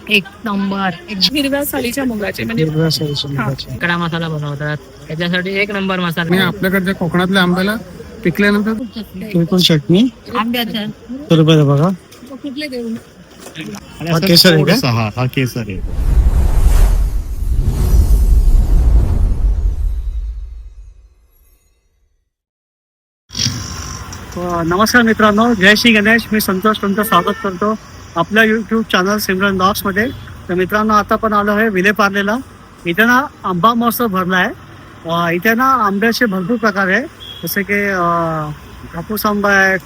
एक नंबर. हिरव्या सालीच्या मुगाचे म्हणजे कडा मसाला बनवतात त्याच्यासाठी एक नंबर मसाला. आणि आपल्याकडच्या कोकणातल्या आंब्याला पिकल्यानंतर चटणी आंब्याचं बरोबर बघा. कुठले देऊ? हा केसर आहे का? हा केसर आहे. नमस्कार मित्रांनो, जय श्री गणेश. मी संतोष तुमचं स्वागत करतो आपल्या यूट्यूब चॅनल सिमरन ब्लॉग्स मध्ये. तर मित्रांनो, आता पण आलो आहे विलेपार्लेला. इथे ना आंबा महोत्सव भरला आहे. इथे ना आंब्याचे भरपूर प्रकार आहे, जसे की हापूस आंबा आहे,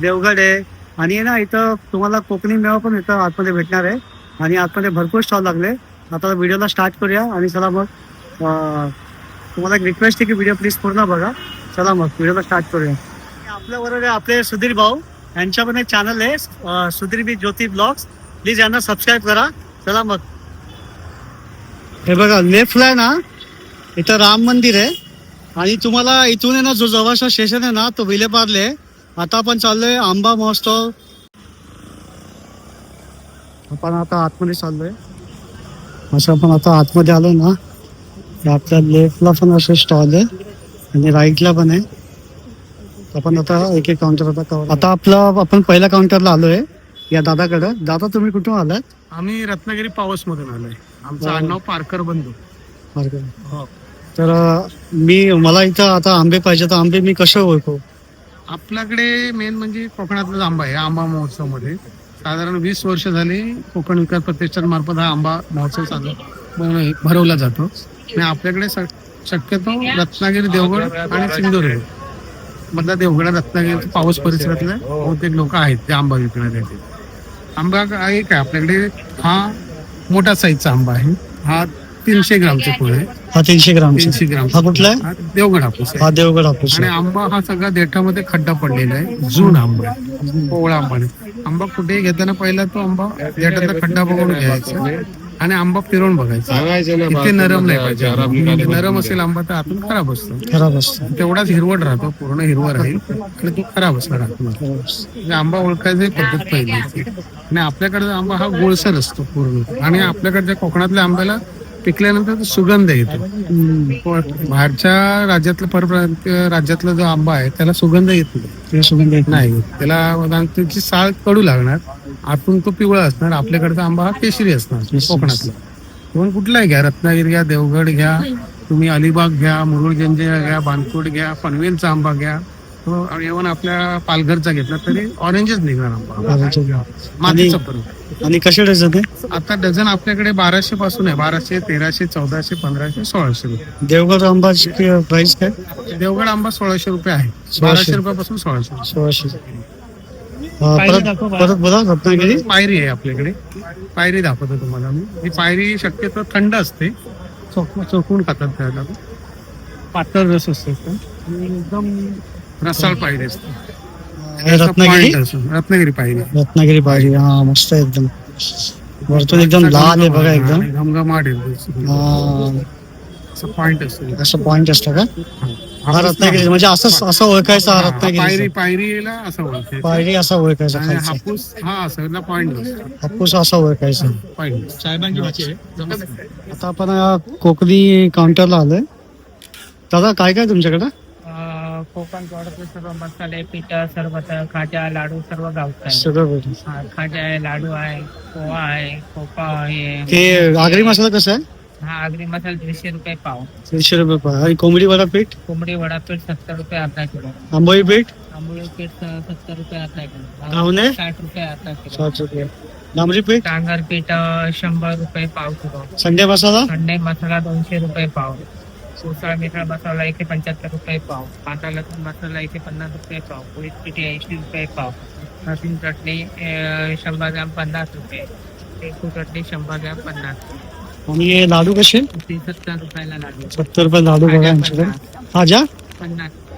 देवगड आहे, आणि ना इथं तुम्हाला कोकणी मेवा पण इथं आतमध्ये भेटणार आहे. आणि आतमध्ये भरपूर स्टॉल लागले. आता व्हिडिओला स्टार्ट करूया. आणि चला मग तुम्हाला एक रिक्वेस्ट आहे की व्हिडिओ प्लीज पूर्ण बघा. चला मग व्हिडिओला स्टार्ट करूया. आपल्या बरोबर आपले सुधीर भाऊ, यांच्या पण एक चॅनल आहे सुधीर बी ज्योती ब्लॉग्स. प्लीज यांना सबस्क्राईब करा. चला मग. हे बघा, लेफ्टला आहे ना इथं राम मंदिर आहे. आणि तुम्हाला इथून आहे ना जो जवळचा स्टेशन आहे ना तो विलेपार्ले. आता आपण चाललोय आंबा महोत्सव. आपण आता आतमध्ये चाललोय. असं आपण आता आतमध्ये आलोय ना, आपल्या लेफ्टला पण असे स्टॉल आहे आणि राईटला पण आहे. आपण आता एक एक काउंटर आता आपण पहिल्या काउंटरला आलोय या दादाकडे. दादा, तुम्ही कुठून आलात? आम्ही रत्नागिरी पावस मधून आलोय. आमचं आडनाव पारकर बंधू. हो. तर मला इथं आता आंबे पाहिजे, तर आंबे मी कसे ओळखू? आपल्याकडे मेन म्हणजे कोकणातलाच आंबा आहे. आंबा महोत्सव मध्ये साधारण 20 वर्ष झाली कोकण विकास प्रतिष्ठान मार्फत हा आंबा महोत्सव भरवला जातो. आणि आपल्याकडे शक्यतो रत्नागिरी, देवगड आणि सिंधुदुर्ग मधला देवगड, रत्नागिरी, पाऊस परिसरातले बहुतेक लोक आहेत ते आंबा विकण्यासाठी. आंबा आहे काय आपल्याकडे, हा मोठा साईजचा आंबा आहे. हा 300 ग्रामचे फळ आहे. हा 300 ग्राम. 300 ग्राम. हा कुठला आहे? हा देवगड हापूस आहे. हा देवगड हापूस. आणि आंबा हा सगळा देठामध्ये खड्डा पडलेला आहे. जून आंबा आहे, कोवळा आंबा नाही. आंबा कुठेही घेताना पहिला तो आंबा देठातला खड्डा बघून घ्यायचा आणि आंबा फिरवून बघायचा. इथे नरम नाही पाहिजे. नरम असेल आंबा तर आतून खराब असतो. तेवढाच हिरवट राहतो, पूर्ण हिरवं राहील आणि तो खराब असणार आतून. आंबा ओळखायची पद्धत पहिली. आणि आपल्याकडचा आंबा हा गोळसर असतो पूर्ण. आणि आपल्याकडच्या कोकणातल्या आंब्याला पिकल्यानंतर सुगंध येतो. बाहेरच्या राज्यातला राज्यातला जो आंबा आहे त्याला सुगंध येत नाही. सुगंध येत नाही, त्याला त्याची साळ कडू लागणार, आतून तो पिवळा असणार. आपल्याकडचा आंबा हा केशरी असणार कोकणातला. तुम्ही कुठलाही घ्या, रत्नागिरी घ्या, देवगड घ्या, तुम्ही अलिबाग घ्या, मुरुड जंजिरा घ्या, बानकोट घ्या, पनवेलचा आंबा घ्या, इव्हन आपल्या पालघरचा घेतला तरी ऑरेंजच निघणार आंबा. मातीचा फरक. आणि कसे डझन आहे? आता डझन आपल्याकडे 1200 पासून आहे. 1200, 1300, 1400, 1500, 1600 रुपये. देवगड आंबाची प्राइस काय? देवगड आंबा 1600 रुपये आहे. 1200 रुपयापासून 1600. 1600. परत बोला. रत्नागिरी पायरी आहे आपल्याकडे. पायरी दाखवतो तुम्हाला मी. ही पायरी शक्यतो थंड असते, चोखून खातात त्याला. पातळ रस असतो एकदम रसाळ पायरी असते. रत्नागिरी पायरी. रत्नागिरी पायरी. हा, मस्त आहे एकदम. वरतून एकदम लाल आहे बघा, एकदम घमघमाट पॉइंट असतो. असं पॉइंट असतं का? हा रत्नागिरी म्हणजे असं ओळखायचं. रत्नागिरी पायरीला असं ओळखायचं. पायरी असा ओळखायचा. हापूस हा असं पॉइंट हापूस असा ओळखायचा. पॉइंट. आता आपण कोकणी काउंटरला आलोय. दादा, काय काय तुमच्याकडे? कोकण गोडचे सर्व मसाले, पीठ, सरबत, खाजा, लाडू सर्व गावचं आहे. सगळं खाजा आहे, लाडू आहे, पोहा आहे, खोपा आहे. ते आगरी मसाला कसा आहे? हा आगरी मसाला 300 रुपये पाव. 300 रुपये पाव. आणि कोंबडी वडा पीठ? कोंबडी वडा पीठ 70 रुपये अर्धा किलो. आंबोळी पीठ? आंबोळी पीठ 70 रुपये अर्धा किलो. घावणे? 60 रुपये अर्धा किलो. 60 रुपये. डांबरी पीठ? डांगर पीठ 100 रुपये पाव किलो. संडे मसाला? संडे मसाला 200 रुपये पाव. उसळ मिसळ मसाला 175 रुपये पाव. कांदा लसूण मसाला 150 रुपये पाव. पोळी पिठी 80 रुपये पाव. लसूण चटणी 100 ग्राम 50 रुपये. टेकू चटणी 100 ग्राम 50. आणि हे लाडू कसे? 70 रुपयाला लाडू. 70 रुपये लाडू बघा यांच्याकडे. भाज्या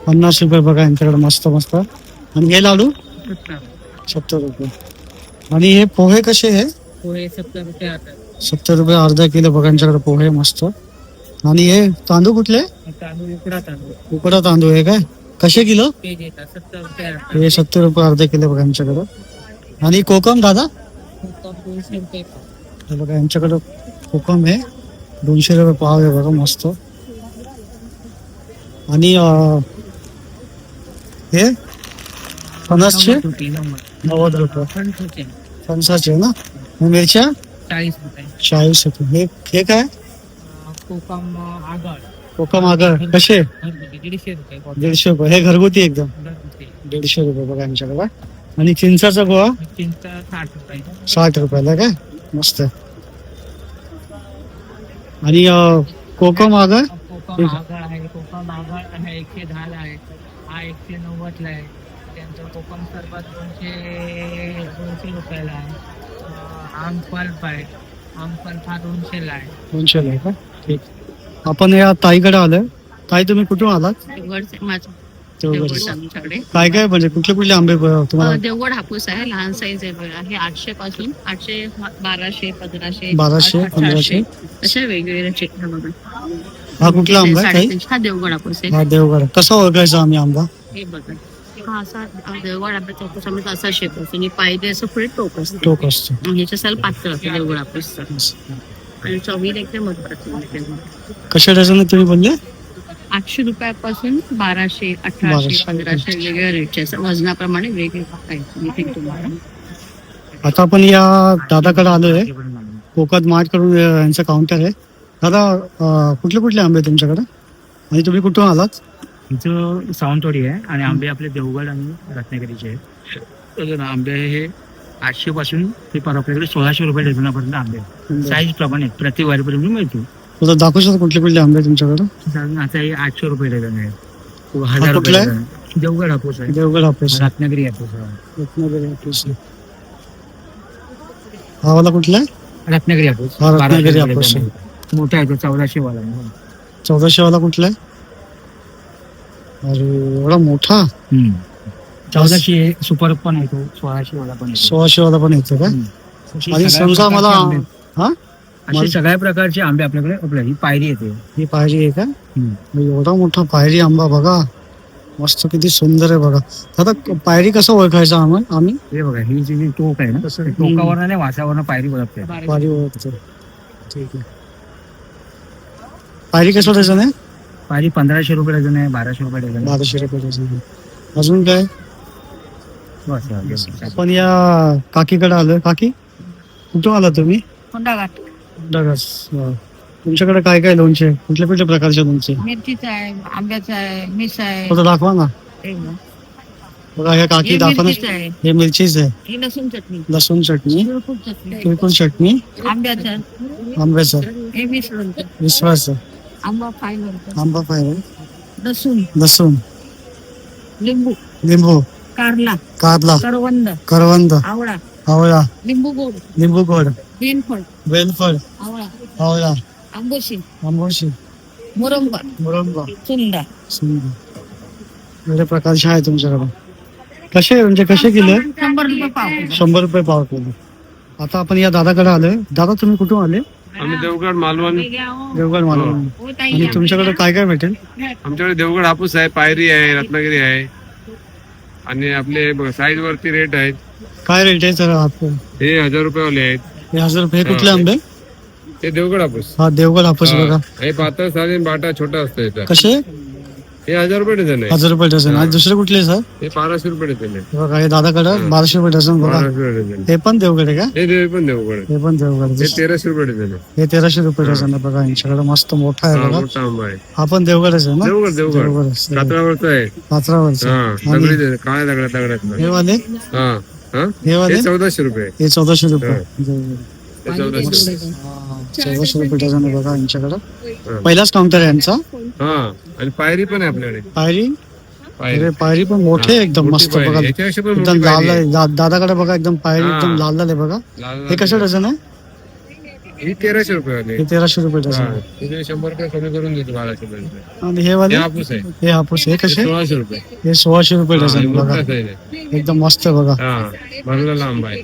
50 रुपये बघा यांच्याकडे. मस्त मस्त. आणि हे लाडू 70 रुपये. आणि हे पोहे कसे आहे? पोहे 70 रुपये अर्धा. 70 रुपये अर्धा किलो बघा यांच्याकडे पोहे. मस्त. आणि हे तांदूळ कुठले? तांदूळ उकडा तांदूळ. उकडा तांदूळ आहे काय? कसे किलो? पेज येतात 70 रुपये. हे 70 रुपये अर्धा किलो बघा आमच्याकडं. आणि कोकम दादा? 200 रुपये पाव. हे बघा यांच्याकडं कोकम आहे 200 रुपये पाव आहे बघा मस्त. आणि हे फणसचे 90 रुपये फणसाचे ना. मिरच्या 40 रुपये. 40 रुपये. हे काय कोकम आगळ कोकम आगर कसे 150 रुपये. 150 रुपये. हे घरगुती एकदम घरगुती. 150 रुपये बघा आमच्याकडे. आणि चिंचाचा गोळा चिंच 60 रुपये. 60 रुपयाला काय मस्त. आणि कोकम आगर कोकम आगळ आहे. कोकम आगळ आहे 110 ला आहे. हा 190 ला आहे. त्यानंतर कोकम सरबत 200 रुपयाला आहे. आम पल्प आहे. आम पल्प हा 200 ला आहे. 200 ला आहे का. ठीक. आपण या ताईकडे आलोय. ताई तुम्ही कुठून आलात. देवगड आमच्याकडे काय काय म्हणजे कुठले कुठले आंबे तुम्हाला. देवगड हापूस आहे. लहान साईज आहे बघा. हे 800 पासून 800 1200 1500 1200 1500 अशा वेगवेगळ्या चिकन बघा. हा कुठला आंबा आहे ताई. 350. हा देवगड हापूस आहे. हा देवगड. कसा ओळखायचा आम्ही आंबा. हे बघा. हा असा देवगड आंब्याचा हापूस आंब्याचा असा शेप असतो आणि पायदे असं पुढे टोक असतं. टोक असतो. आणि ह्याच्या साल पातळ असतं देवगड हापूसचं. आणि चवीला एकदम महत्वाचं. कशा डझन तुम्ही बोलले. 800 रुपयापासून 1200 1800 1500 वेगवेगळ्या रेटचे असं वजनाप्रमाणे वेगवेगळे तुम्हाला. आता आपण या दादाकडे आलोय. कोकण मार्ट कडून यांचं काउंटर आहे. दादा कुठले कुठले आंबे आहेत तुमच्याकडे आणि तुम्ही कुठून आलात. इथं सावंतवाडी आहे आणि आंबे आपले देवगड आणि रत्नागिरीचे आहेत. तर आंबे हे 800 पासून ते पर आपल्याकडे 1600 रुपये डझनापर्यंत आंबे साईज प्रमाणे प्रति वारीपर्यंत मिळतो. तुला दाखवू शकतो कुठले कुठले आंबे आहेत तुमच्याकडे. साधारण आता हे 800 रुपये डझन आहे. हा 1000 कुठला रुपये आहे? डझन. देवगड हापूस आहे. देवगड हापूस. रत्नागिरी हापूस आहे. रत्नागिरी हापूस. हा वाला कुठला आहे. रत्नागिरी हापूस हा रत्नागिरी 1200 हापूस. डझन आहे. मोठा आहे तो 1400 वाला आहे. 1400 वाला कुठला आहे. अरे एवढा मोठा. 1400 सुपर पण आहे तो. 1600 वाला पण आहे. 1600 वाला पण येतो का. आणि समजा मला हा असे सगळ्या प्रकारचे आंबे आपल्याकडे ही पायरी येते. ही पायरी आहे का. एवढा मोठा पायरी आंबा बघा मस्त किती सुंदर आहे बघा. आता पायरी कसं ओळखायचं आम्ही. हे बघा ही जी टोक आहे ना तसं टोकावर आणि वासावर पायरी ओळखते. पायरी ओळखतो. ठीक आहे. पायरी कसं डझन आहे. पायरी 1500 रुपये डझन आहे. 1200 रुपये डझन आहे. 1200 रुपये डझन आहे. अजून काय. बस. आपण या काकीकडे आलोय. काकी कुठून आला तुम्ही. कोंडाघाट. डगस. तुमच्याकडे काय काय लोणचे कुठल्या कुठल्या प्रकारचे लोणचे. मिरचीचा आहे. आंब्याचा आहे. मिस आहे. फक्त दाखवा ना. बघा हे काकी दाखवा ना. मिरचीचं आहे. हे मिरचीच आहे. ही लसूण चटणी. लसूण चटणी तिळकुट चटणी. तिळकुट चटणी आंब्याचं. आंब्याचं हे वीस लोणचं. विश्वास आंबा फ्राय लोणचं. आंबा पाहिजे. लसूण. लसूण लिंबू. लिंबू कारला. कारला करवंद. करवंद आवळा. आवळा लिंबू गोड. लिंबू गोड बेनफळ. बेलफळ आवळा. आवळा आंबोशी. आंबोशी मुरंबा. मुरंबा चुंदा. सुंदर एवढ्या प्रकारचे आहे तुमच्याकडे. कसे म्हणजे कसे किलो आहे. 100 रुपये पाव. 100 रुपये पाव किलो. आता आपण या दादाकडे आलोय. दादा तुम्ही कुठून आले. आम्ही देवगड मालवण. देवगड मालवण. आणि तुमच्याकडे काय काय भेटेल. आमच्याकडे देवगड हापूस आहे. पायरी आहे. रत्नागिरी आहे. आणि आपले साईज वरती रेट आहेत. काय रेट आहे सर. हे 1000 रुपये आहेत. हे 1000 रुपये. हे कुठले आंबे. हे देवगड हापूस. हा देवगड हापूस बघा. हे पातळ साली बाटा छोटा असतो याचा. कसे. हे 1000 रुपये डझन आहे. 1000 रुपये डझन. आणि दुसरे कुठले सर. हे 1200 रुपये डझन आहे. बघा हे दादाकडे 1200 रुपये डझन बघा. 1200 रुपये डझन. हे पण देवगड आहे का. हे पण देवगड आहे. हे पण देवगड. हे 1300 रुपये डझन आहे. हे 1300 रुपये डझन आहे बघा. यांच्याकडे मस्त मोठा आहे हा, बघा. मोठा आंबा आहे. हा पण देवगडच आहे ना. देवगड देवगड देवगड कातळावरचा आहे. पात्रावरचं. हा दगडी काळ्या दगडात. हे वाले. हा हा हे वाले हे 1400 रुपये. हे 1400 रुपये. हे 1400 रुपये. 1400 रुपये डझन आहे बघा यांच्याकडे. पहिलाच काउंटर आहे यांचा. हा आणि पायरी पण आहे आपल्याकडे. पायरी. पायरी. अरे पायरी पण मोठे आहे एकदम मोठी मस्त पायरी. बघा. याच्यापेक्षा पण एकदम मोठी लाल पायरी आहे. आहे. दादाकडे बघा एकदम पायरी हा. एकदम लाल लाल आहे बघा. लाल हे कसं डझन आहे. ही 1300 रुपये वाली. हे 1300 रुपये डझन हा. आहे. तिथे 100 रुपये कमी करून देतो 1200 रुपये. आणि हे वाले. हे हापूस आहे. हे हापूस. हे कसे. 1600 रुपये. हे 1600 रुपये हा, डझन हे आहे बघा. मोठा size आहे. एकदम मस्त आहे बघा. हा भरलेला आंबा आहे.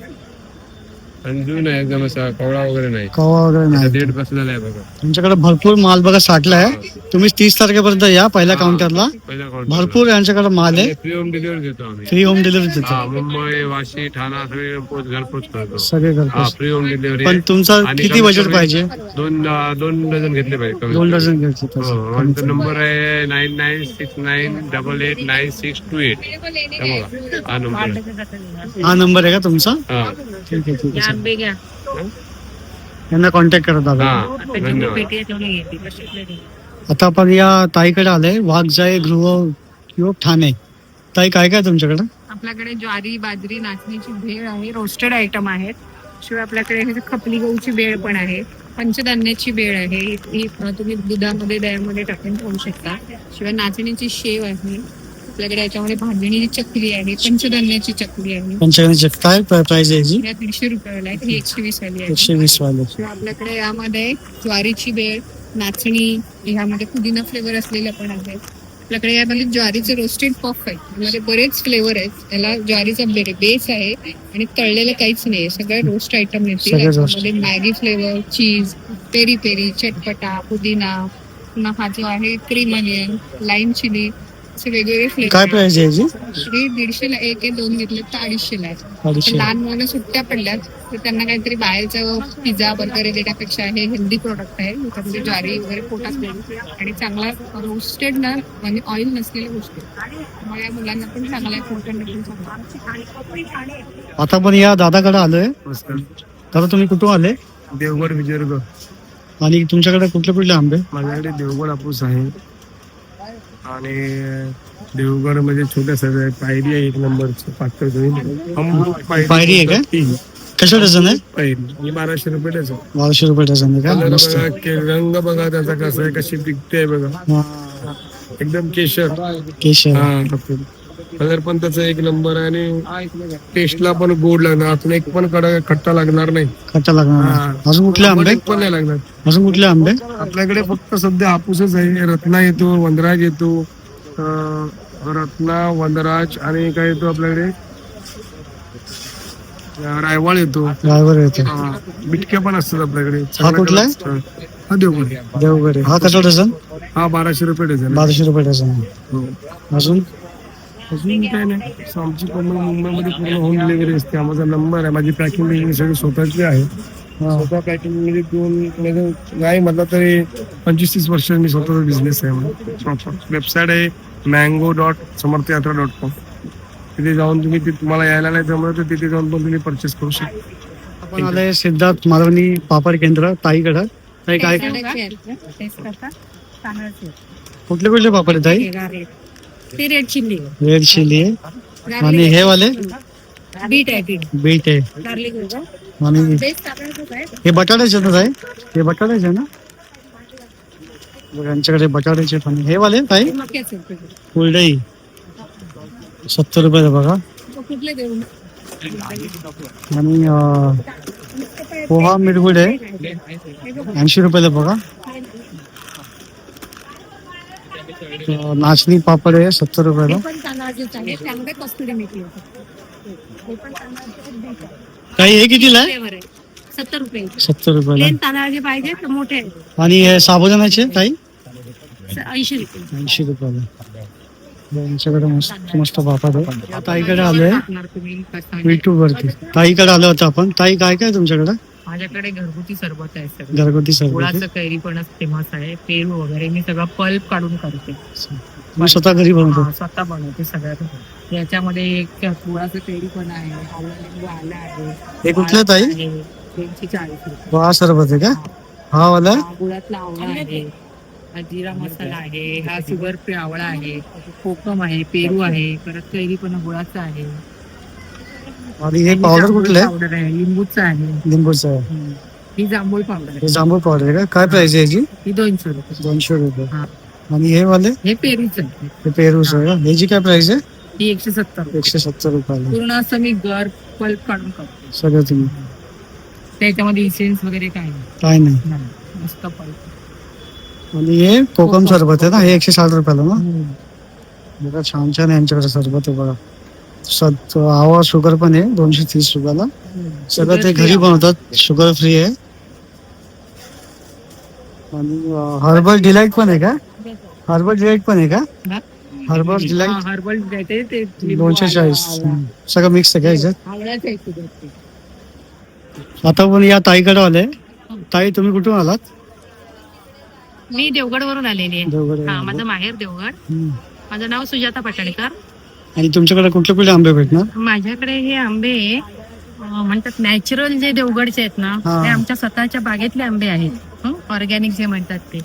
आणि जून आहे एकदम असा कवळा वगैरे नाही. कवा वगैरे नाही डेट बसलेला आहे बघा. तुमच्याकडे भरपूर माल बघा साठला आहे. तुम्ही 30 तारखेपर्यंत या पहिल्या काउंटरला. पहिला भरपूर यांच्याकडे माल आहे. फ्री होम डिलिव्हरी देतो आम्ही. फ्री होम डिलिव्हरी देतो. हा, मुंबई, वाशी, ठाणा सगळे घरपोच करतो. सगळे हा, घरपोच. Free home delivery. पण तुमचं आणि किती कमीत बजेट कमी पाहिजे? दोन डझन घेतले पाहिजे कमीत 2 कमी. डझन घ्यायचे हो, आमचा नंबर आहे 9969888828. हा नंबर आहे. हा नंबर आहे का तुमचा? हा. ठीक आहे ठीक आहे. आंबे घ्या. यांना कॉन्टॅक्ट करत दादा. हा, धन्यवाद. आता आपण या ताईकडे आलोय, वाघजाई गृह किंवा ठाणे. ताई काय काय तुमच्याकडे? आपल्याकडे ज्वारी बाजरी नाचणीची भेळ आहे, रोस्टेड आयटम आहेत. शिवाय आपल्याकडे हे खपली गहूची भेळ पण आहे, पंचधान्याची भेळ आहे. ही तुम्ही दुधामध्ये दह्यामध्ये टाकून खाऊ शकता. शिवाय नाचणीची शेव आहे आपल्याकडे. याच्यामध्ये भाजणीची चकली आहे, पंचधान्याची चकली आहे. पंचायत काय प्राइस आहे याची? या 150 रुपयाला आहे, ही 120 वाली आहे. 120 वाले. शिवाय आपल्याकडे यामध्ये ज्वारीची भेळ, नाचणी, ह्यामध्ये पुदिना फ्लेवर असलेल्या पण आहेत. आपल्याकडे यामध्ये ज्वारीचे रोस्टेड पफ आहे, यामध्ये बरेच फ्लेवर आहेत. याला ज्वारीचा बेस आहे आणि तळलेलं काहीच नाही, सगळे रोस्ट आयटम येतील. सगळे roast. याच्यामध्ये मॅगी फ्लेवर, चीज, पेरी पेरी, चटपटा, पुदिना, पुन्हा हा जो आहे क्रीम अनियन, लाईम चिली, असे वेगवेगळे काय फ्लेवर. प्राइस आहे याची? 150ला एक आहे, 2 घेतले तर 250ला आहे. 250. लहान मुलांना सुट्ट्या पडल्यात तर त्यांना काहीतरी बाहेरचं पिझ्या बर्गर देण्यापेक्षा हे हेल्दी प्रोडक्ट आहे. त्यामध्ये ज्वारी वगैरे पोटात जाईल आणि चांगला रोस्टेड ना म्हणजे ऑइल नसलेल्या गोष्टी, त्यामुळे या मुलांना पण चांगला आहे, पोटांना पण चांगला. आता पण या दादाकडे आलोय. दादा तुम्ही कुठून आले? देवगड विजयदुर्ग. आणि तुमच्याकडे कुठले कुठले आंबे? माझ्याकडे देवगड हापूस आहे आणि देवगड मध्ये छोट्या सगळ्या पायरी आहे, 1 नंबरची पातळ पायरी आहे का? कशा डझन आहे? पायरी ही 1200 रुपये डझन. 1200 रुपये डझन आहे का? कलर मस्त. बघा, रंग बघा त्याचा कसा आहे, कशी पिकते बघा, हा, एकदम केशर. केशर. हा, कलर पण त्याचा 1 नंबर आहे आणि टेस्टला पण गोड लागणार. आतून एक पण खट्टा लागणार नाही. खट्टा लागणार नाही. हा. अजून कुठले आंबे? पण नाही लागणार. अजून कुठले आंबे? आपल्याकडे फक्त सध्या हापूसच आहे. रत्ना येतो, वनराज येतो, रत्ना, वनराज आणि काय येतो आपल्याकडे, रायवाळ येतो, ड्रायव्हर येते. बिटक्या पण असतात आपल्याकडे. हा कुठला आहे? हा देवगड. देवगड आहे. हा कसा डझन? हा 1200 रुपये डझन. 1200 रुपये डझन आहे. हो. अजून अजून काय नाही. आमची मुंबईमध्ये पूर्ण होम डिलिव्हरी असते. माझा नंबर आहे, माझी पॅकिंग सगळी स्वतःची आहे. स्वतः पॅकिंग मध्ये दोन नाही म्हटलं तरी 25-30 वर्ष मी स्वतःचा बिझनेस आहे. वेबसाईट आहे mango.samarthayatra.com. तिथे जाऊन तुम्ही तुम्हाला यायला नाही जमलं तर तिथे जाऊन पण तुम्ही परचेस करू शकता. आपण आले सिद्धार्थ मालवणी पापड केंद्र ताईकडं. ताई काय कुठले कुठले पापड आहे ताई? ते रेड चिल्ली, रेड चिली आहे आणि हे वाले बीट आहे, बीट आहे गार्लिक आणि हे बटाट्याचे ना ताई? हे बटाट्याचे ना? बघा, यांच्याकडे बटाट्याचे पण. हे वाले ताई फुलडई 70 रुपये बघा. कुठले देऊ? आणि पोहा मिरगुड आहे 80 रुपयाला बघा. नाचणी पापड आहे 70 रुपयाला. पण तांदळाचेच आहे, त्यामध्ये कस्तुरी मेथी आहे. हे पण तांदळाचे काही हे कितीला आहे? फ्लेवर आहे, 70 रुपये. 70 रुपयाला. प्लेन तांदळाचे पाहिजे तर मोठे आहे, आणि हे साबुदाण्याचे ताई 80 रुपये. 80 रुपयाला. यांच्याकडे मस्त मस्त पापड आहे. या ताईकडे आलोय टाकणार तुम्ही कसं? युट्यूब वरती. ताईकडे आलो होतो आपण. ताई काय काय तुमच्याकडे? माझ्याकडे घरगुती सरबत आहे सगळं. घरगुती सर्व गुळाचं कैरी पण फेमस आहे, पेरू वगैरे मी सगळं पल्प काढून करते. मी स्वतः घरी बनवतो. हा, स्वतः बनवते सगळ्यात. याच्यामध्ये एक गुळाचं कैरी पण आहे, आवळा लिंबू आलं आहे. हे कुठलं ताई? 240 रुपये. वा सरबत आहे का? हा वाला हा, गुळातला आवळा आहे, हा जिरा मसाला आहे, हा शुगर फ्री आवळा आहे, कोकम आहे, पेरू आहे, परत कैरी पण गुळाचा आहे. आणि हे पावडर कुठलं आहे? पावडर आहे, लिंबूचं आहे. लिंबूचं आहे. ही जांभूळ पावडर हे आहे, जांभूळ पावडर आहे का? काय प्राइस आहे याची? ही 200 रुपये. 200 रुपये. हा. आणि हे वाले हे पेरूचं आहे, हे पेरूच आहे का? ह्याची काय प्राइस आहे? ही 170 रुपये. 170 रुपयाला. पूर्ण असं मी गर पल्प काढून करतो. सगळं तुम्ही त्याच्यामध्ये इसेन्स वगैरे काही नाही. काय नाही. नाही, मस्त पल्प. आणि हे कोकम सरबत आहे ना? हे 160 रुपयाला ना? बघा छान छान आहे यांच्याकडे सरबत आहे बघा. हवा शुगर पण आहे 230 रुपयाला. सगळं ते घरी बनवतात, शुगर फ्री आहे. आणि हर्बल डिलाईट पण आहे का? हर्बल डिलाईट पण आहे का? हर्बल डिलाईट हर्बल ते 240. सगळं मिक्स आहे का याच्यात? आता पण या ताईकडे आले. ताई तुम्ही कुठून आलात? मी देवगड वरून आलेली आहे. देवगड. हा, माझं माहेर देवगड. माझं नाव सुजाता पटणकर. आणि तुमच्याकडे कुठले कुठले आंबे भेटणार? माझ्याकडे हे आंबे म्हणतात नॅचरल जे देवगडचे आहेत ना, हा. ते आमच्या स्वतःच्या बागेतले आंबे आहेत. ऑर्गॅनिक जे म्हणतात ते.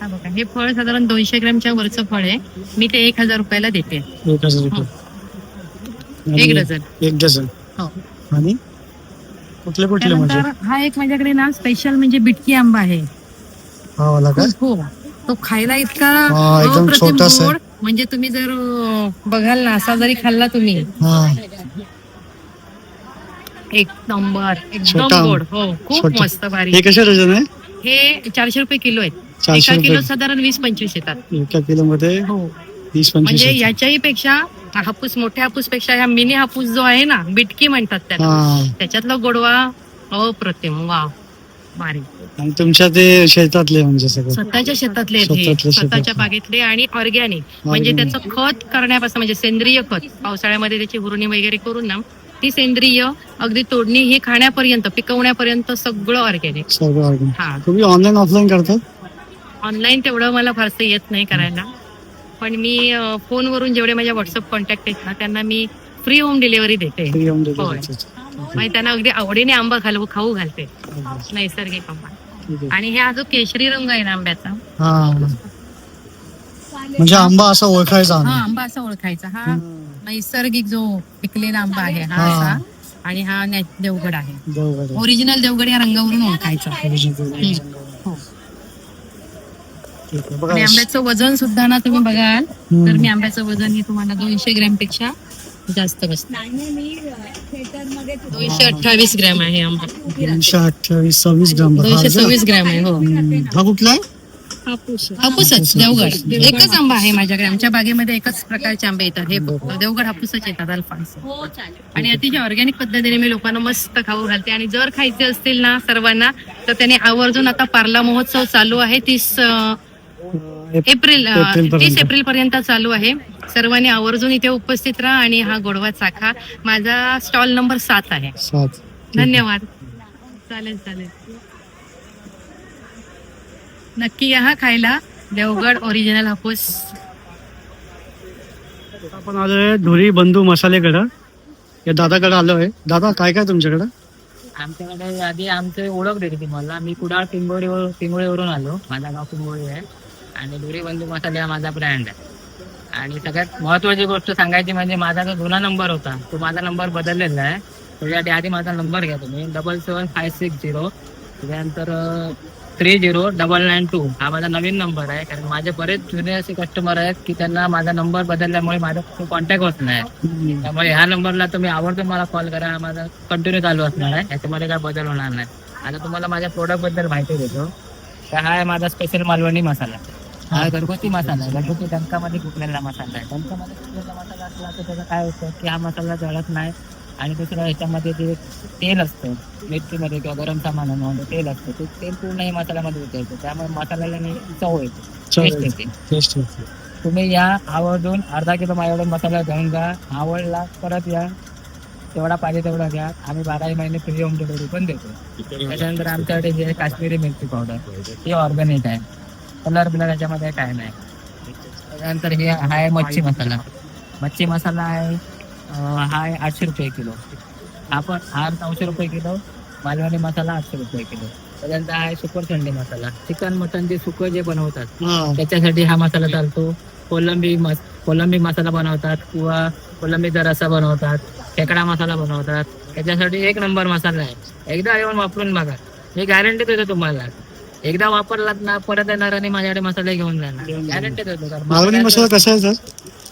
हा बघा, हे फळ साधारण 200 ग्रॅमच्या वरचं फळ आहे. मी ते 1000 रुपयाला देते. 1000 रुपये. एक आणि डझन. 1 डझन. हो. आणि कुठले कुठले म्हणजे? त्यानंतर हा एक माझ्याकडे ना स्पेशल म्हणजे बिटकी आंबा आहे. हा वाला काय? हो, तो खायला इतका हा, एकदम अप्रतिम छोटासा आहे. गोड. म्हणजे तुम्ही जर बघाल ना, असा जरी खाल्ला तुम्ही, हा. एक नंबर, एकदम छोटा आंबा. गोड. हो, खूप छोटा. मस्त भारी. हे कशा डझन आहे? हे 400 रुपये किलो आहेत. 400 एका रुपये. किलो साधारण 20-25 येतात. एका किलो मध्ये हो, 20-25. म्हणजे याच्याही पेक्षा हापूस, मोठ्या हापूस पेक्षा ह्या मिनी हापूस जो आहे ना, बिटकी म्हणतात त्याला, हा. त्याच्यातला गोडवा अप्रतिम. वा, भारी. आणि तुमच्या ते शेतातले म्हणजे सगळं स्वतःच्या शेतातले आहेत हे. स्वतःतले स्वतःच्या शेतातले. बागेतले आणि ऑर्गॅनिक. म्हणजे Organic. त्याचं खत करण्यापासून, म्हणजे सेंद्रिय खत, पावसाळ्यामध्ये त्याची हुरणी वगैरे करून ना, ती सेंद्रिय अगदी तोडणी हे खाण्यापर्यंत, पिकवण्यापर्यंत सगळं ऑर्गॅनिक. सगळं organic. हा, तुम्ही ऑनलाईन ऑफलाईन करतात? ऑनलाईन तेवढं मला फारसं येत नाही करायला, पण मी फोनवरून जेवढे माझ्या व्हॉट्सअप कॉन्टॅक्ट आहेत ना, त्यांना मी फ्री होम डिलिव्हरी देते. Free home होय. delivery. म्हणजे त्यांना अगदी आवडीने आंबा खाऊ घालते, नैसर्गिक आंबा. ठीक आहे. आणि हे हा जो केशरी रंग आहे ना आंब्याचा, हा. म्हणजे आंबा असा ओळखायचा हा आंबा. आंबा असा ओळखायचा. हा नैसर्गिक जो पिकलेला आंबा आहे हा हा. असा. आणि हा देवगड आहे. देवगड. ओरिजिनल देवगड या रंगावरून ओळखायचा. हो. ठीक आहे. बघा. आणि आंब्याचं वजन सुद्धा ना तुम्ही बघाल तर मी आंब्याचं वजन हे तुम्हाला 200 ग्रॅम पेक्षा जास्त बसतं. 228 ग्रॅम आहे आंबा. 228-26 ग्राम. 226 ग्रॅम आहे. हो, हा कुठला आहे? हापूसच देवगड. एकच आंबा आहे माझ्याकडे. आमच्या बागेमध्ये एकच प्रकारचे आंबे येतात. हे देवगड हापूसच येतात, अल्फान्स. आणि अतिशय ऑर्गॅनिक पद्धतीने मी लोकांना मस्त खाऊ घालते. आणि जर खायचे असतील ना सर्वांना, तर त्याने आवर्जून, आता पार्ला महोत्सव चालू आहे 30 एप्रिल पर्यंत चालू आहे. सर्वांनी आवर्जून इथे उपस्थित राहा आणि हा गोडवा चाखा. माझा स्टॉल नंबर 7 आहे. 7. धन्यवाद. चालेल. नक्की या हा खायला, देवगड ओरिजिनल हापूस. आपण आलोय धुरी बंधू मसालेकडं. या दादाकडे आलोय. दादा काय काय तुमच्याकडं? आमच्याकडे आधी आमचे ओळख देते तुम्हाला. मी कुडाळ पिंगोळीवरून आलो. माझा गाव पिंगोळी आहे आणि धुरी बंधू मसाले हा माझा ब्रँड आहे. आणि सगळ्यात महत्वाची गोष्ट सांगायची म्हणजे माझा जो जुना नंबर होता तो माझा नंबर बदललेला आहे. त्याच्यासाठी आधी माझा नंबर घ्या तुम्ही 77560. त्याच्यानंतर 30992 हा माझा नवीन नंबर आहे. कारण माझे बरेच जुने असे कस्टमर आहेत की त्यांना माझा नंबर बदलल्यामुळे माझा कॉन्टॅक्ट होत नाही. त्यामुळे ह्या नंबरला तुम्ही आवर्जून मला कॉल करा. माझा कंटिन्यू चालू असणार आहे, याच्यामध्ये काय बदल होणार नाही. आता तुम्हाला माझ्या प्रोडक्ट बद्दल माहिती देतो. तर हा आहे माझा स्पेशल मालवणी मसाला. हा घरगुती मसाला आहे. घरगुती डंकामध्ये कुटलेला मसाला आहे. डंकामध्ये कुटलेला मसाला असला तर त्याचं काय होतं की हा मसाला जळत नाही. आणि दुसरं ह्याच्यामध्ये जे तेल असतं मिरचीमध्ये किंवा गरम सामानामध्ये तेल असतं, ते तेल पूर्ण हे मसाल्यामध्ये उतरतं. त्यामुळे मसाल्याला चव येते, टेस्ट येते. तुम्ही या आवर्जून अर्धा किलो माझ्याकडे मसाला घेऊन जा. आवडला परत या, तेवढा पाहिजे तेवढा घ्या. आम्ही 12 महिने फ्री होम डिलिव्हरी पण देतो. त्याच्यानंतर आमच्याकडे जे काश्मीरी मिरची पावडर ही ऑर्गॅनिक आहे. कलर बिलर याच्यामध्ये काय नाही. त्याच्यानंतर हे आहे मच्छी मसाला. मच्छी मसाला आहे हा आहे 800 रुपये किलो. आपण हा 900 रुपये किलो. मालवणी मसाला 800 रुपये किलो. त्याच्यानंतर आहे सुपर थंडी मसाला. चिकन मटन जे सुकं जे बनवतात त्याच्यासाठी हा मसाला चालतो. कोलंबी मसाला बनवतात किंवा कोलंबीचा रसा बनवतात, खेकडा मसाला बनवतात. त्याच्यासाठी एक नंबर मसाला आहे. एकदा येऊन वापरून बघा, मी गॅरंटी देतो तुम्हाला. एकदा वापरलात ना परत येणार आणि माझ्याकडे मसाले घेऊन जाणार, गॅरंटी देतो. मालवणी मसाला कसा आहे सर?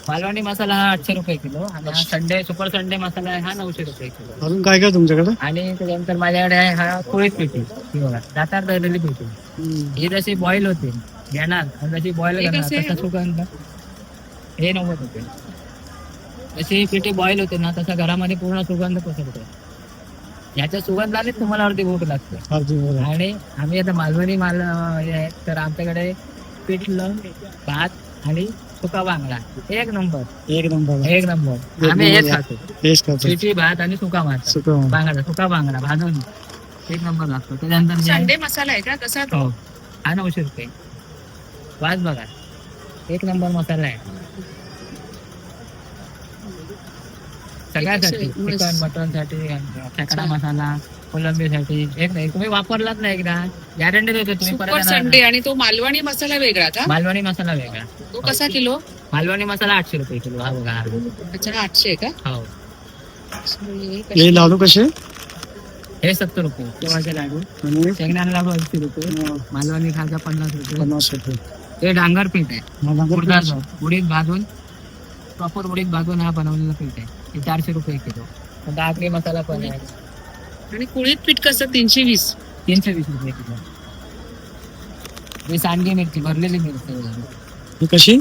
मालवणी मसाला हा 800 रुपये किलो. आणि हा सुपर संडे मसाला आहे हा 900 रुपये किलो. अजून काय काय तुमच्याकडे? आणि त्याच्यानंतर माझ्याकडे आहे हा कोळीत पिठी. ही बघा दातार दळलेली पिठी. ही जशी बॉईल होते घेणार आणि जशी बॉईल करणार तसं सुकवणार. हे 90 रुपये. जशी पिठी बॉईल होते ना तसा घरामध्ये पूर्ण सुगंध पसरतो. याच्या सुगंधानेच तुम्हाला अर्धी भूक लागते. आणि आम्ही आता मालवणी हे आहेत, तर आमच्याकडे पिठलं भात आणि सुका बांगडा एक नंबर आम्ही हेच खातो. पिठी भात आणि सुका भात सुका बांगडा भाजून एक नंबर लागतो. त्याच्यानंतर संडे मसाला आहे का कसा तो? हो हा 900 रुपये. वाज बघा एक नंबर मसाला आहे सगळ्यासाठी. चिकन मटन साठी खेकडा मसाला कोलंबीसाठी एक नाही. तुम्ही वापरलाच नाही एकदा गॅरंटी देतो तुम्ही परत सुपर येणार संडे. आणि तो मालवणी मसाला वेगळा का? नाही. मालवणी मसाला वेगळा. तो कसा किलो? मालवणी मसाला 800 रुपये किलो. हा बघा अच्छा 800 का? हो हे लाडू कसे? हे 70 रुपये केव्हाचे लाडू. आणि शेंगदाणा लाडू 80 रुपये. मालवणी खाजा 50 रुपये. 50 रुपये. हे डांगर पीठ आहे उडदाचं. उडीद भाजून प्रॉपर उडीद भाजून हा बनवलेला पीठ आहे. हे 400 रुपये किलो. डाकरी मसाला पण आहे आणि कुळीत पीठ कसं? 320. 320 रुपये किलो. हे सांडगी मिरची भरलेली मिरची ही कशी?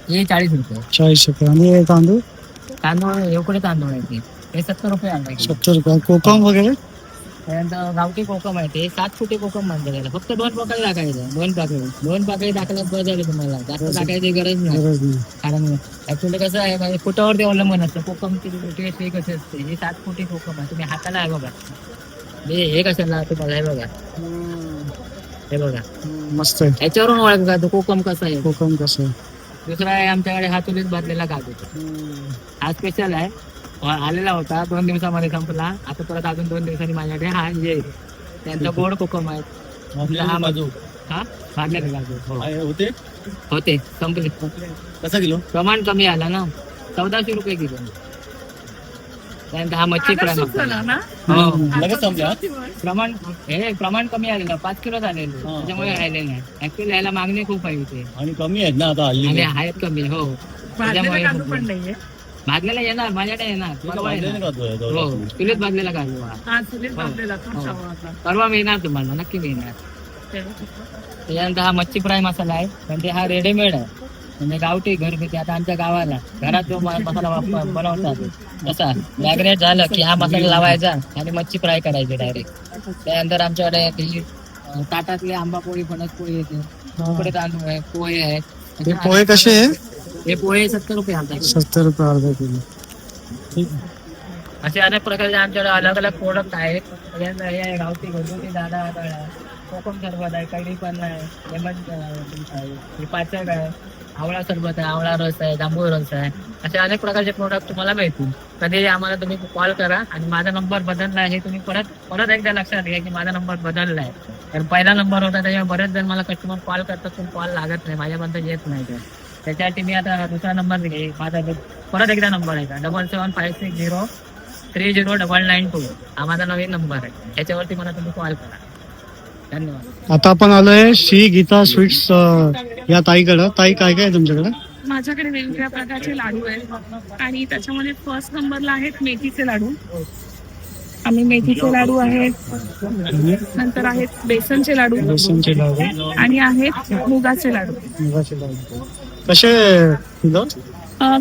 हे 40 रुपये. 40 रुपये. आणि तांदूळ? तांदूळ एवढे तांदूळ आहे हे 70 रुपये आणला. 70 रुपये. कोकम वगैरे? त्यानंतर गावठी कोकम आहे ते 7 फुटी कोकम म्हणतात त्याला. फक्त 2 पाकळी टाकायचं. 2 पाकळी टाकल्यात बरं झालं तुम्हाला. जास्त टाकायची गरज नाही. गरज नाही. कारण ऍक्च्युली कसं आहे म्हणजे फुटावरती अवलंबून असतं. कोकमची टेस्ट हे कशी असते. हे 7 फुटी कोकम आहे. तुम्ही हाताला आहे बघा. हे कशाला तुम्हाला हे बघा. हे बघा मस्त आहे. याच्यावरून ओळखा तो कोकम कसा आहे. कोकम कसं आहे? दुसरा आहे आमच्याकडे हा चुलीत भाजलेला काजू. हा स्पेशल आहे. आलेला होता 2 दिवसामध्ये संपला. आता परत अजून 2 दिवसांनी माझ्याकडे हा येईल. त्यांचा गोड कोकम आहे. हा बाजू हा भाजलेला काजू होते संपले. कसा किलो? प्रमाण कमी आला ना 1400 रुपये किलो. त्यानंतर हा मच्छी फ्राय मसाला. हो प्रमाण कमी आलेलं 5 किलो झालेलं त्याच्यामुळे राहिले नाही. ऍक्च्युअली याला मागणी खूप आहे इथे आणि कमी आहेत ना आता आणि आहेत कमी. हो त्याच्यामुळे भाजलेला येणार माझ्याकडे येणार. हो चुलीत भाजलेला काजू हा. परवा मिळणार तुम्हाला नक्की मिळणार. त्याच्यानंतर हा मच्छी फ्राय मसाला आहे. म्हणजे हा रेडीमेड आहे. म्हणजे गावठी घरगुती. आता आमच्या गावाला घरात जो मसाला बनवतात तसा मॅग्नेट झालं की हा मसाला लावायचा आणि मच्छी फ्राय करायची डायरेक्ट. त्यानंतर आमच्याकडे ताटातली आंबा पोळी फणस पोळी येते. उकडे तांदूळ आहे पोहे आहेत. पोहे कसे आहे? हे पोहे 70 रुपये आणतात. 70 रुपये अर्धा किलो. ठीक. असे अनेक प्रकारचे आमच्याकडे अलग अलग प्रोडक्ट आहेत. त्याच्यानंतर हे आहे गावठी घरगुती दादा आहे. कोकम सरबत आहे. कैरी पण आहे. लेमन पाचक आहे. आवळा सरबत आहे. आवळा रस आहे. जांभूळ रस आहे. असे अनेक प्रकारचे प्रोडक्ट तुम्हाला मिळतील. कधी आम्हाला तुम्ही कॉल करा. आणि माझा नंबर बदलला आहे. तुम्ही परत एकदा लक्षात घ्या की माझा नंबर बदलला आहे. कारण पहिला नंबर होता त्याच्यामुळे बरेच जण मला कस्टमर कॉल करतात पण कॉल लागत नाही. माझ्यापर्यंत येत नाही ते. त्याच्यासाठी मी आता दुसरा नंबर दिले. माझा परत एकदा नंबर आहे का 7756030992 हा माझा नवीन नंबर आहे. याच्यावरती मला तुम्ही कॉल करा. धन्यवाद. आता आपण आलोय श्री गीता स्वीट्स या ताईकडं. ताई काय काय आहे तुमच्याकडे? माझ्याकडे वेगवेगळ्या प्रकारचे लाडू आहेत आणि त्याच्यामध्ये फर्स्ट नंबरला आहेत मेथीचे लाडू. आम्ही मेथीचे लाडू आहेत. नंतर आहेत बेसनचे लाडू. बेसनचे लाडू आणि आहेत मुगाचे लाडू. मुगाचे लाडू कसे किलो?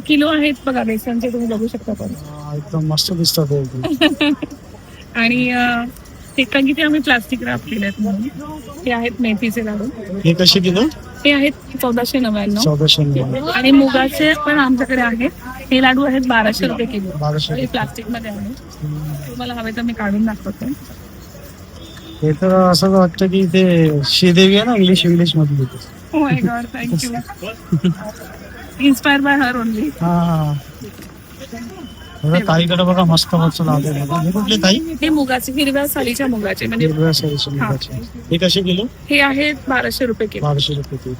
किलो आहेत बघा बेसनचे. तुम्ही बघू शकता पण. एकदम मस्त दिसतात. आणि ते कारण की ते आम्ही प्लास्टिक रॅप केले आहेत म्हणून. हे आहेत मेथीचे लाडू. हे कसे किलो? हे आहेत 1499. 1499. आणि मुगाचे पण आमच्याकडे आहेत. हे लाडू आहेत 1200 रुपये किलो. 1200. हे प्लास्टिक मध्ये आहे. तुम्हाला हवे तर मी काढून दाखवते. हे तर असं वाटतं की ते श्रीदेवी आहे ना इंग्लिश मध्ये. Oh my God, thank you. Inspired by her only. हा ताईकडे बघा मस्त मस्त लावले. हे कुठले ताई? हे मुगाचे हिरव्या सालीच्या मुगाचे म्हणजे हे कसे किलो? हे आहेत 1200 रुपये किलो. 1200 रुपये किलो.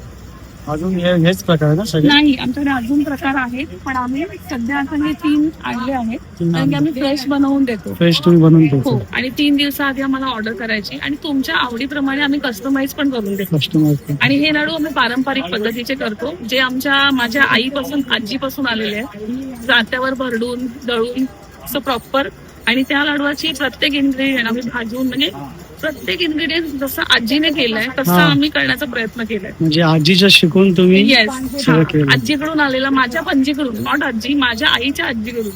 अजून हेच प्रकार आहे ना सगळे? नाही आमच्याकडे अजून प्रकार आहेत पण आम्ही सध्या आता हे 3 आणले आहेत. कारण की आम्ही फ्रेश बनवून देतो. फ्रेश तुम्ही बनवून हो देतो? आणि 3 दिवसाआधी आम्हाला ऑर्डर करायची आणि तुमच्या आवडीप्रमाणे आम्ही कस्टमाइज पण करून देतो. कस्टमर. आणि हे लाडू आम्ही पारंपरिक पद्धतीचे करतो जे माझ्या आईपासून आजीपासून आलेले आहेत. जात्यावर भरडून दळून असं प्रॉपर आणि त्या लाडवाची प्रत्येक इन्ग्रेडियंट आम्ही भाजून म्हणजे प्रत्येक इन्ग्रेडियंट जसं आजीने केलंय तसं हा. आम्ही करण्याचा प्रयत्न केलाय. म्हणजे आजीच्या शिकून तुम्ही येस, सगळं केलं. आजीकडून आलेला, माझ्या पणजीकडून, नॉट आजी, माझ्या आईच्या आजीकडून.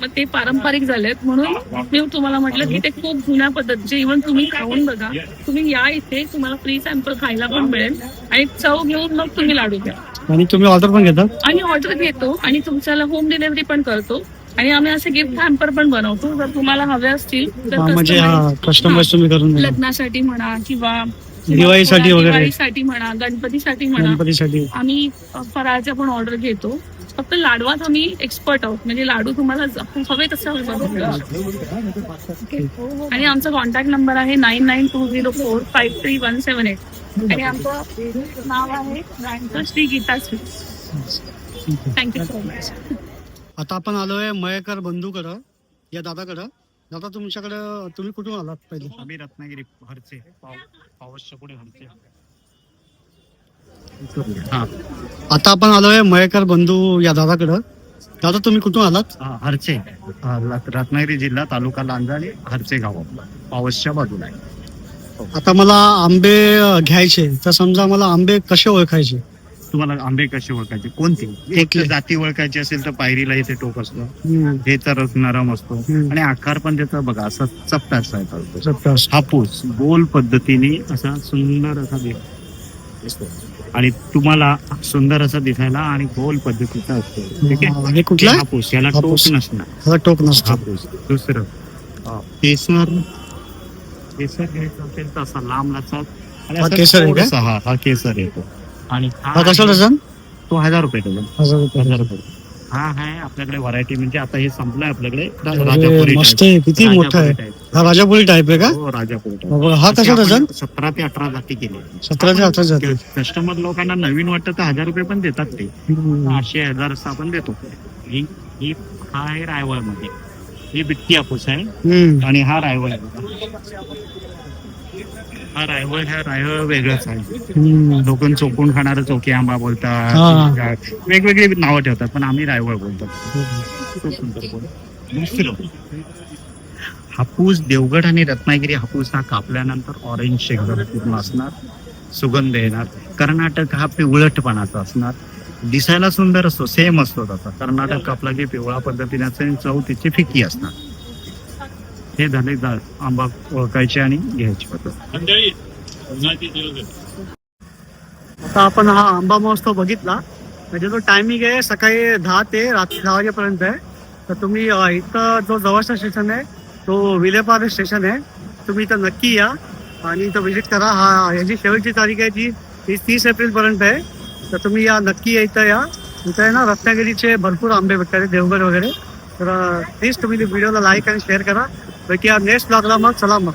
मग ते पारंपरिक झालेत म्हणून मी तुम्हाला म्हटलं की ते खूप जुन्या पद्धतीचे, इव्हन तुम्ही खाऊन बघा, तुम्ही या इथे, तुम्हाला फ्री सॅम्पल खायला पण मिळेल आणि चव घेऊन मग तुम्ही लाडू घ्या. आणि तुम्ही ऑर्डर पण घेता? आणि ऑर्डर घेतो आणि तुमच्याला होम डिलिव्हरी पण करतो आणि आम्ही असे गिफ्ट हॅम्पर पण बनवतो. जर तुम्हाला हवे असतील तर म्हणजे customize- कस्टमाइज तुम्ही करून देता. लग्नासाठी म्हणा किंवा दिवाळीसाठी वगैरे. दिवाळीसाठी म्हणा, गणपतीसाठी म्हणा, गणपतीसाठी आम्ही फराळच्या पण ऑर्डर घेतो. फक्त लाडवात आम्ही एक्सपर्ट आहोत, म्हणजे लाडू तुम्हाला हवे तसं बनवतो. आणि आमचा कॉन्टॅक्ट नंबर आहे 9920453178 आणि आमचं नाव आहे ब्रँडचं Shri Geeta sweets. Thank you so much. आता आपण आलोय मयेकर बंधूकडं, या दादाकडं. दादा तुमच्याकडं, तुम्ही कुठून आलात पहिले? आम्ही रत्नागिरी हरचे पावसच्या पुढे हरचे. आता आपण आलोय मयेकर बंधू या दादाकडं. दादा तुम्ही कुठून आलात? हरचे रत्नागिरी जिल्हा, तालुका लांजा आणि हरचे गाव आपलं पावसच्या बाजूला आहे. आता मला आंबे घ्यायचे, तर समजा मला आंबे कसे ओळखायचे? तुम्हाला आंबे कसे ओळखायचे? कोणते? एक जाती ओळखायची असेल तर पायरीला इथे टोक असतं, हे तर नरम असतो आणि आकार पण त्याचा बघा असा चपटाचा आहे. हापूस गोल पद्धतीने असा सुंदर असा दिसतो आणि तुम्हाला सुंदर असा दिसायला आणि गोल पद्धतीचा असतो. ठीक आहे. हे कुठला? हापूस, याला टोक हापूस. नसणार. ह्याला टोक नसतं. हापूस. दुसरं केसर. केसर घ्यायचं असेल तर असा लांब लचक आणि हा असा केसर आहे का? थोडासा हा केसर येतो. आणि हा कसा आहे- डझन? तो 1000 रुपये डझन. 1000 रुपये. 1000 रुपये. हा आहे आपल्याकडे व्हरायटी, म्हणजे आता हे संपलंय आपल्याकडे अरे, राजापुरी मस्त type. आहे, किती मोठा आहे. राजापुरी type. हा राजापुरी टाईप आहे का? हो, राजापुरी type. बाबा, हा असे कसा आपण डझन? 17 ते 18 जाती केले. 17 ते 18 जाती. कस्टमर लोकांना नवीन वाटतं तर 1000 रुपये पण देतात ते. 800-1000 असं आपण देतो. ही ही हा आहे रायवळ मध्ये, ही बिट्टी हापूस आहे आणि हा रायवळ आहे बघा. हा रायवळ वेगळंच आहे. लोक चोकून खाणार चोकी आंबा बोलतात, वेगवेगळी नावं ठेवतात, पण आम्ही रायवळ बोलतो. खूप सुंदर बोल. दुसरं हापूस, देवगड आणि रत्नागिरी हापूस हा कापल्यानंतर ऑरेंज शेकदार पूर्ण असणार, सुगंध येणार. कर्नाटक हा पिवळटपणाचा असणार, दिसायला सुंदर असतो, सेम असतो तसा. कर्नाटक आपला जे पिवळा पद्धतीने असेल, चव तिची फिकी असणार. हे झाले आंबा ओळखायचे आणि घ्यायची पद्धत. आता आपण हा आंबा महोत्सव बघितला. म्हणजे तो टायमिंग आहे सकाळी 10 ते रात्री 10 वाजेपर्यंत आहे. तर तुम्ही इथं जो जवळचा स्टेशन आहे तो विलेपार्ले स्टेशन आहे. तुम्ही इथं नक्की या आणि इथं व्हिजिट करा. याची शेवटची तारीख आहे जी 30 एप्रिलपर्यंत आहे. तर तुम्ही या, नक्की इथं या. इथं आहे ना रत्नागिरीचे भरपूर आंबे भेटतात, देवगड वगैरे. तर प्लीज तुम्ही व्हिडिओला लाईक आणि शेअर करा. बाकी नेक्स्ट ब्लॉगला मग चला मग.